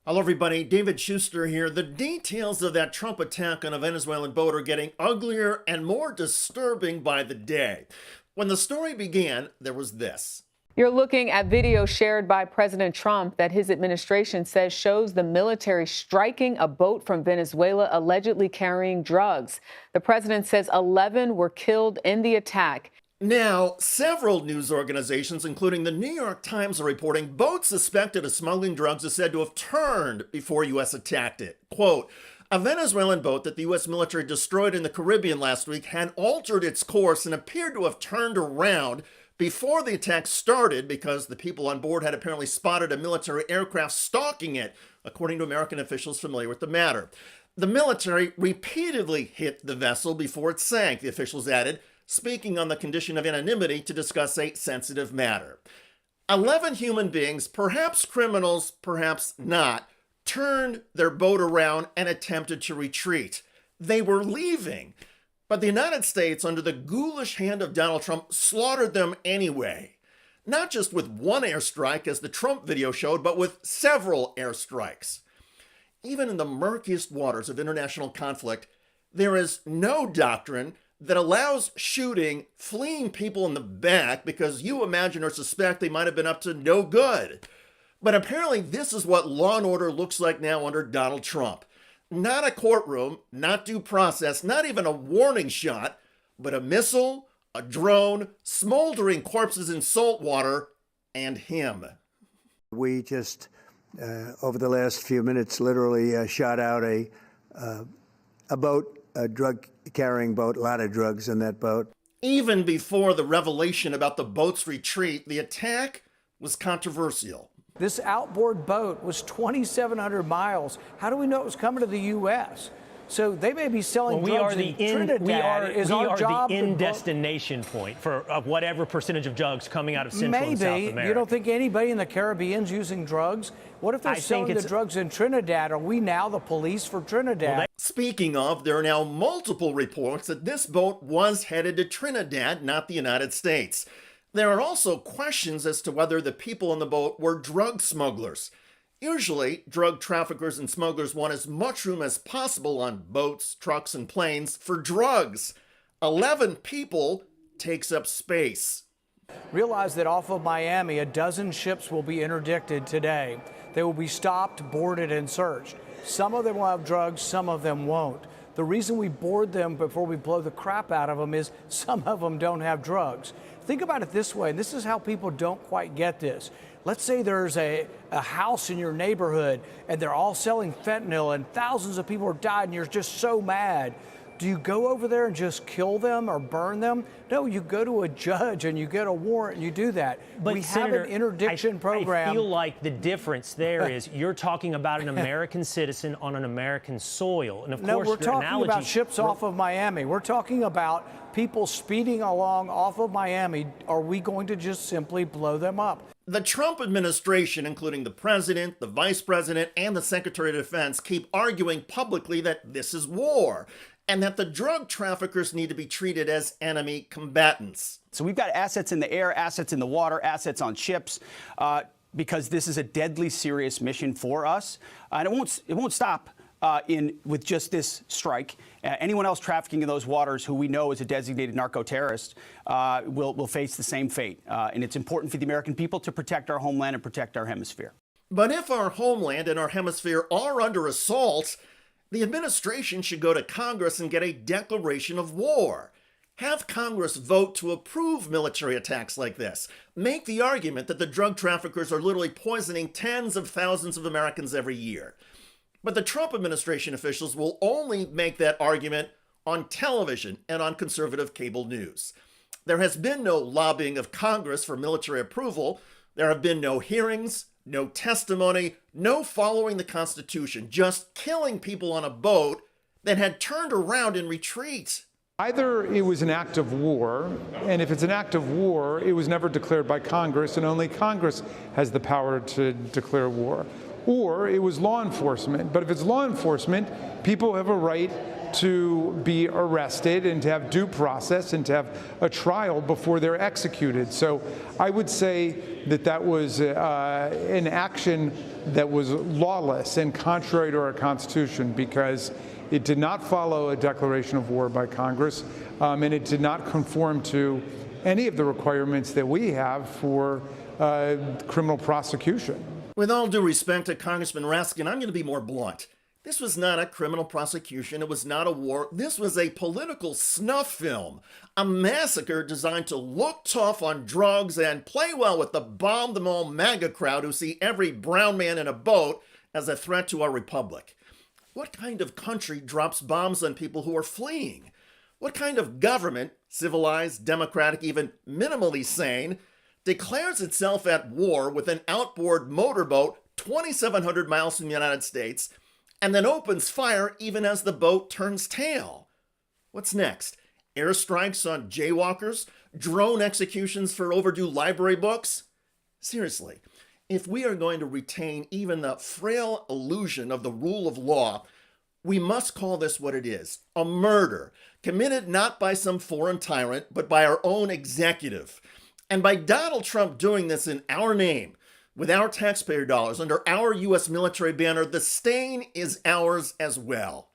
Hello, everybody. David Shuster here. The details of that Trump attack on a Venezuelan boat are getting uglier and more disturbing by the day. When the story began, there was this. You're looking at video shared by President Trump that his administration says shows the military striking a boat from Venezuela allegedly carrying drugs. The president says 11 were killed in the attack. Now, several news organizations, including the New York Times, are reporting boats suspected of smuggling drugs are said to have turned before U.S. attacked it. Quote, a Venezuelan boat that the U.S. military destroyed in the Caribbean last week had altered its course and appeared to have turned around before the attack started because the people on board had apparently spotted a military aircraft stalking it, according to American officials familiar with the matter. The military repeatedly hit the vessel before it sank, the officials added, speaking on the condition of anonymity to discuss a sensitive matter. 11 human beings, perhaps criminals, perhaps not, turned their boat around and attempted to retreat. They were leaving, but the United States, under the ghoulish hand of Donald Trump, slaughtered them anyway. Not just with one airstrike, as the Trump video showed, but with several airstrikes. Even in the murkiest waters of international conflict, there is no doctrine that allows shooting fleeing people in the back because you imagine or suspect they might have been up to no good. But apparently this is what law and order looks like now under Donald Trump. Not a courtroom, not due process, not even a warning shot, but a missile, a drone, smoldering corpses in salt water, and him. We just, over the last few minutes, literally shot out a boat, a drug-carrying boat, a lot of drugs in that boat. Even before the revelation about the boat's retreat, the attack was controversial. This outboard boat was 2,700 miles. How do we know it was coming to the U.S.? So they may be selling drugs in Trinidad. We are the in-destination point for whatever percentage of drugs coming out of Central and South America. Maybe. You don't think anybody in the Caribbean's using drugs? What if they're selling the drugs in Trinidad? Are we now the police for Trinidad? Well, speaking of, there are now multiple reports that this boat was headed to Trinidad, not the United States. There are also questions as to whether the people on the boat were drug smugglers. Usually, drug traffickers and smugglers want as much room as possible on boats, trucks, and planes for drugs. 11 people takes up space. Realize that off of Miami, a dozen ships will be interdicted today. They will be stopped, boarded, and searched. Some of them will have drugs, some of them won't. The reason we board them before we blow the crap out of them is some of them don't have drugs. Think about it this way, and this is how people don't quite get this. Let's say there's a house in your neighborhood and they're all selling fentanyl and thousands of people are died and you're just so mad. Do you go over there and just kill them or burn them? No, you go to a judge and you get a warrant and you do that. But we Senator, have an interdiction program. I feel like the difference there is you're talking about an American citizen on an American soil. And of no, course, we're talking about ships off of Miami. We're talking about people speeding along off of Miami. Are we going to just simply blow them up? The Trump administration, including the president, the vice president, and the secretary of defense, keep arguing publicly that this is war and that the drug traffickers need to be treated as enemy combatants. So we've got assets in the air, assets in the water, assets on ships, because this is a deadly serious mission for us. And it won't stop with just this strike. Anyone else trafficking in those waters who we know is a designated narco-terrorist will face the same fate. And it's important for the American people to protect our homeland and protect our hemisphere. But if our homeland and our hemisphere are under assault, the administration should go to Congress and get a declaration of war. Have Congress vote to approve military attacks like this. Make the argument that the drug traffickers are literally poisoning tens of thousands of Americans every year. But the Trump administration officials will only make that argument on television and on conservative cable news. There has been no lobbying of Congress for military approval. There have been no hearings, no testimony, no following the Constitution, just killing people on a boat that had turned around in retreat. Either it was an act of war, and if it's an act of war, it was never declared by Congress, and only Congress has the power to declare war. Or it was law enforcement. But if it's law enforcement, people have a right to be arrested and to have due process and to have a trial before they're executed. So I would say that that was an action that was lawless and contrary to our Constitution, because it did not follow a declaration of war by Congress, and it did not conform to any of the requirements that we have for criminal prosecution. With all due respect to Congressman Raskin, I'm going to be more blunt. This was not a criminal prosecution. It was not a war. This was a political snuff film, a massacre designed to look tough on drugs and play well with the bomb them all MAGA crowd who see every brown man in a boat as a threat to our republic. What kind of country drops bombs on people who are fleeing? What kind of government, civilized, democratic, even minimally sane, declares itself at war with an outboard motorboat 2,700 miles from the United States and then opens fire even as the boat turns tail? What's next? Airstrikes on jaywalkers? Drone executions for overdue library books? Seriously, if we are going to retain even the frail illusion of the rule of law, we must call this what it is: a murder committed not by some foreign tyrant, but by our own executive. And by Donald Trump doing this in our name, with our taxpayer dollars, under our U.S. military banner, the stain is ours as well.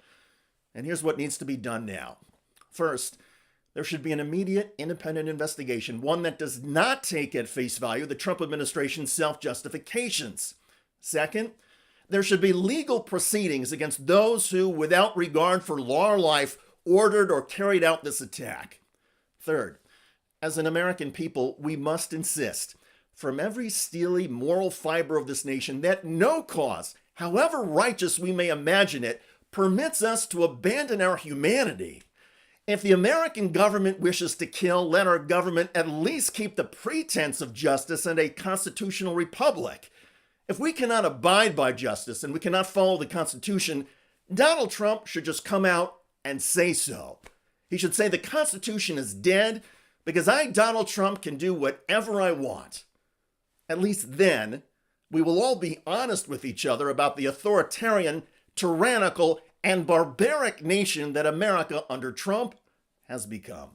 And here's what needs to be done now. First, there should be an immediate independent investigation, one that does not take at face value the Trump administration's self-justifications. Second, there should be legal proceedings against those who, without regard for law or life, ordered or carried out this attack. Third, as an American people, we must insist from every steely moral fiber of this nation that no cause, however righteous we may imagine it, permits us to abandon our humanity. If the American government wishes to kill, let our government at least keep the pretense of justice and a constitutional republic. If we cannot abide by justice and we cannot follow the Constitution, Donald Trump should just come out and say so. He should say the Constitution is dead because I, Donald Trump, can do whatever I want. At least then, we will all be honest with each other about the authoritarian, tyrannical, and barbaric nation that America under Trump has become.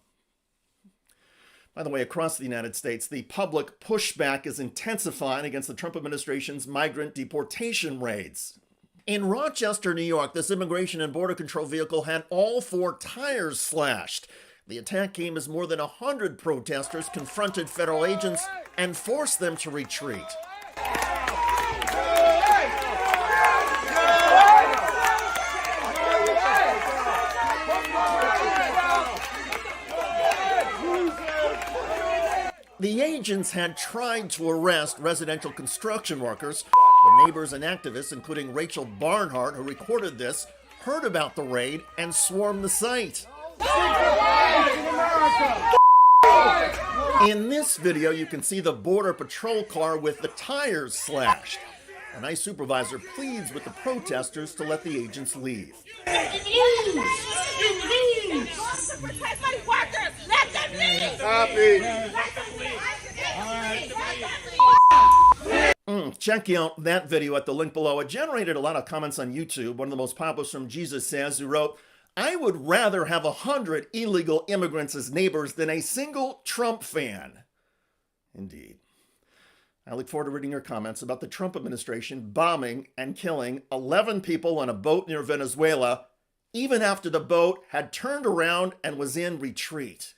By the way, across the United States, the public pushback is intensifying against the Trump administration's migrant deportation raids. In Rochester, New York, this Immigration and Border Control vehicle had all 4 tires slashed. The attack came as more than 100 protesters confronted federal agents and forced them to retreat. The agents had tried to arrest residential construction workers, but neighbors and activists, including Rachel Barnhart, who recorded this, heard about the raid and swarmed the site. In this video, you can see the Border Patrol car with the tires slashed. A nice supervisor pleads with the protesters to let the agents leave. You leave! Protect my workers! Let them leave! Copy! Let them leave! Check out that video at the link below. It generated a lot of comments on YouTube. One of the most popular from Jesus Says, who wrote, "I would rather have 100 illegal immigrants as neighbors than a single Trump fan." Indeed. I look forward to reading your comments about the Trump administration bombing and killing 11 people on a boat near Venezuela, even after the boat had turned around and was in retreat.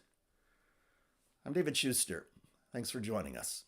I'm David Shuster. Thanks for joining us.